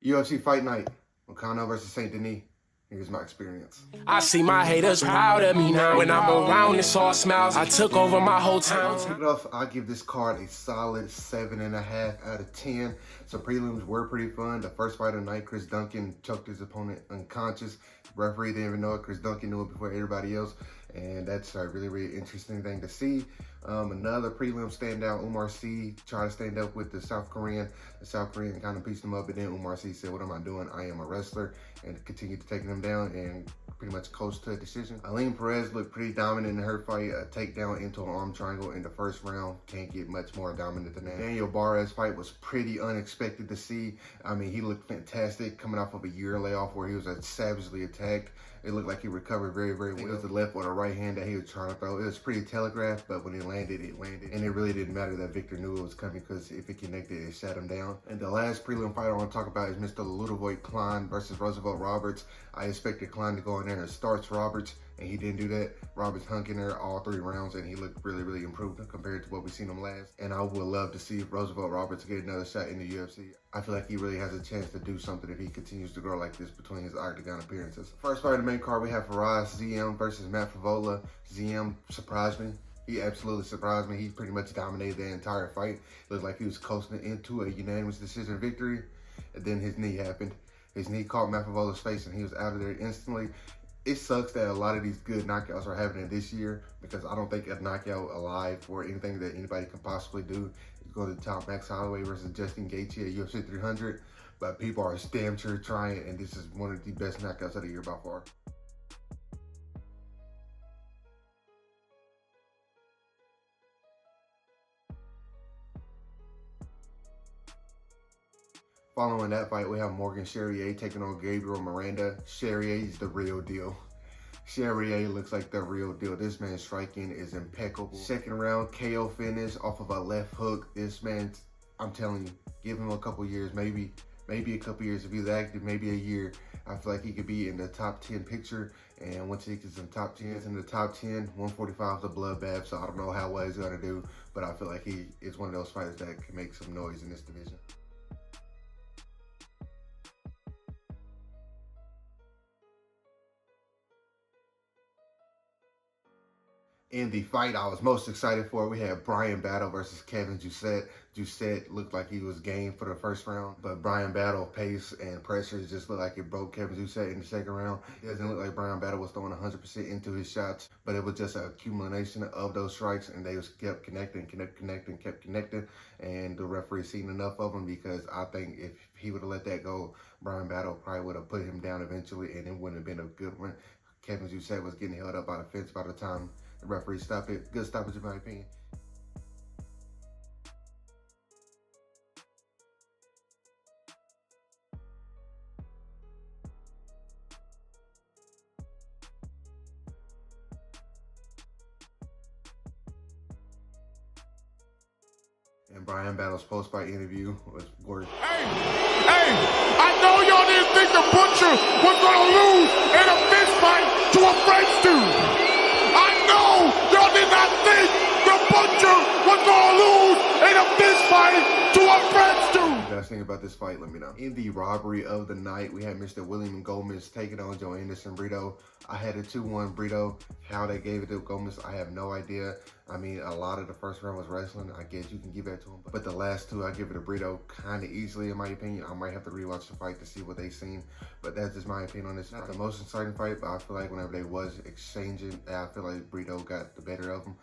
UFC Fight Night, Moicano versus Saint-Denis. Here's my experience. I see my haters proud of me now. When I'm around, it's all smiles. I took over my whole town. To kick it off, I'll give this card a solid 7.5 out of 10. Some prelims were pretty fun. The first fight of the night, Chris Duncan choked his opponent unconscious. The referee didn't even know it. Chris Duncan knew it before everybody else. And that's a really, really interesting thing to see. Another prelim standout, Umar Sy tried to stand up with the South Korean. The South Korean kind of pieced him up, and then Umar Sy said, "What am I doing? I am a wrestler," and continued to take him down and pretty much coast to a decision. Aline Perez looked pretty dominant in her fight. A takedown into an arm triangle in the first round. Can't get much more dominant than that. Daniel Barra's fight was pretty unexpected to see. I mean, he looked fantastic coming off of a year layoff where he was savagely attacked. It looked like he recovered very, very well. It was the left or the right hand that he was trying to throw. It was pretty telegraphed, but when it landed, it landed. And it really didn't matter that Victor knew it was coming, because if it connected, it shut him down. And the last prelim fight I want to talk about is Mr. Ludovic Klein versus Roosevelt Roberts. I expected Klein to go in there and starch Roberts, and he didn't do that. Roberts hung in there all 3 rounds, and he looked really, really improved compared to what we've seen him last. And I would love to see Roosevelt Roberts get another shot in the UFC. I feel like he really has a chance to do something if he continues to grow like this between his octagon appearances. First fight of the main card, we have Faraz ZM versus Matt Favola. ZM surprised me. He absolutely surprised me. He pretty much dominated the entire fight. Looked like he was coasting into a unanimous decision victory. And then his knee happened. His knee caught Matt Favola's face, and he was out of there instantly. It sucks that a lot of these good knockouts are happening this year, because I don't think a knockout alive or anything that anybody can possibly do is go to the top. Max Holloway versus Justin Gaethje at UFC 300. But people are damn sure trying, and this is one of the best knockouts of the year by far. Following that fight, we have Morgan Charrier taking on Gabriel Miranda. Charrier's the real deal. Charrier looks like the real deal. This man's striking is impeccable. Second round KO finish off of a left hook. This man, I'm telling you, give him a couple years, maybe a couple years if he's active, maybe a year. I feel like he could be in the top 10 picture. And once he gets in the top 10, in the top 10, 145 is a bloodbath. So I don't know how well he's gonna do, but I feel like he is one of those fighters that can make some noise in this division. In the fight I was most excited for, we had Bryan Battle versus Kevin Jousset. Jousset looked like he was game for the first round, but Bryan Battle pace and pressure just looked like it broke Kevin Jousset in the second round. It doesn't look like Bryan Battle was throwing 100% into his shots, but it was just an accumulation of those strikes, and they just kept connecting, kept connecting, and the referee seen enough of them, because I think if he would have let that go, Bryan Battle probably would have put him down eventually, and it wouldn't have been a good one. Kevin Jousset was getting held up by the fence by the time the referee stopped it. Good stoppage in my opinion. And Bryan Battle's post-fight interview was gorgeous. Hey, I know y'all didn't think the Butcher was gonna lose in a fist fight to a French dude. I know y'all did not think the Butcher was gonna lose in a fist fight to a French dude. What you guys think about this fight? Let me know. In the robbery of the night, we had Mr. William Gomez taking on Joe Anderson Brito. I had a 2-1 Brito. How they gave it to Gomez, I have no idea. I mean, a lot of the first round was wrestling. I guess you can give that to him. But the last 2, I give it to Brito kind of easily, in my opinion. I might have to rewatch the fight to see what they seen. But that's just my opinion on this. Not the most exciting fight, but I feel like whenever they was exchanging, I feel like Brito got the better of him.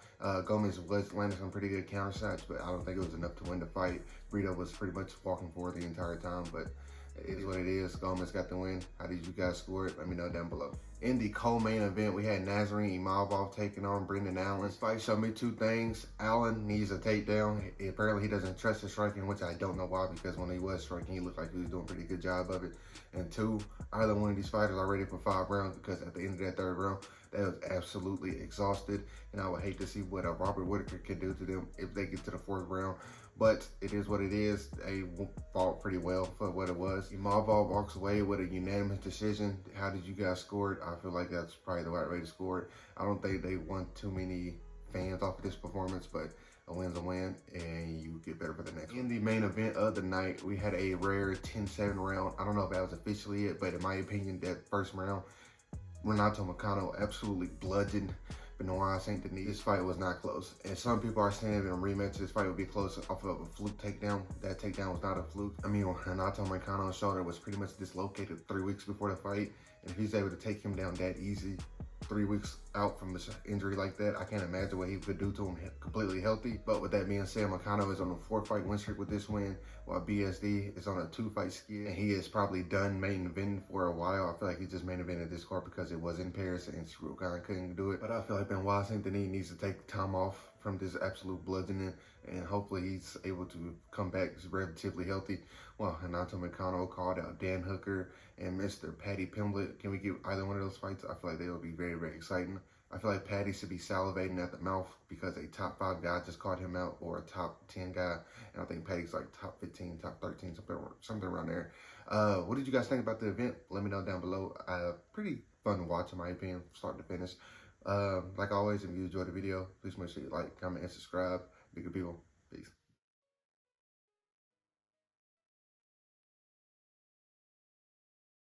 Gomez was landing some pretty good counter shots, but I don't think it was enough to win the fight. Brito was pretty much walking forward the entire time, but it is what it is. Gomez got the win. How did you guys score it? Let me know down below. In the co-main event, we had Nazarene Imavov taking on Brendan Allen. This fight showed me 2 things. Allen needs a takedown. Apparently, he doesn't trust his striking, which I don't know why, because when he was striking, he looked like he was doing a pretty good job of it. And 2, either one of these fighters are ready for 5 rounds, because at the end of that 3rd round, they was absolutely exhausted. And I would hate to see what a Robert Whitaker can do to them if they get to the 4th round. But it is what it is. They fought pretty well for what it was. Imavov walks away with a unanimous decision. How did you guys score it? I feel like that's probably the right way to score it. I don't think they won too many fans off of this performance, but A win's a win, and you get better for the next one. In the main event of the night, we had a rare 10-7 round. I don't know if that was officially it, but in my opinion, that first round, Renato Moicano absolutely bludgeoned Benoit Saint-Denis. This fight was not close. And some people are saying in a rematch, this fight would be close off of a fluke takedown. That takedown was not a fluke. I mean, Renato Moicano's shoulder was pretty much dislocated 3 weeks before the fight. And if he's able to take him down that easy, 3 weeks out from this injury like that, I can't imagine what he could do to him completely healthy. But with that being said, Moicano is on a 4-fight win streak with this win, while BSD is on a 2-fight skid. And he is probably done main eventing for a while. I feel like he just main evented this card because it was in Paris and Shrukan couldn't do it. But I feel like Benoit Saint-Denis needs to take time off from this absolute bludgeoning, and hopefully he's able to come back relatively healthy. Well, Renato Moicano called out Dan Hooker and Mr. Paddy Pimblett. Can we get either one of those fights? I feel like they will be very, very exciting. I feel like Paddy should be salivating at the mouth because a top 5 guy just called him out, or a top 10 guy. And I think Paddy's like top 15, top 13, something around there. What did you guys think about the event? Let me know down below. Pretty fun to watch in my opinion, start to finish. Like always, if you enjoyed the video, please make sure you like, comment, and subscribe. Bigger people. Peace.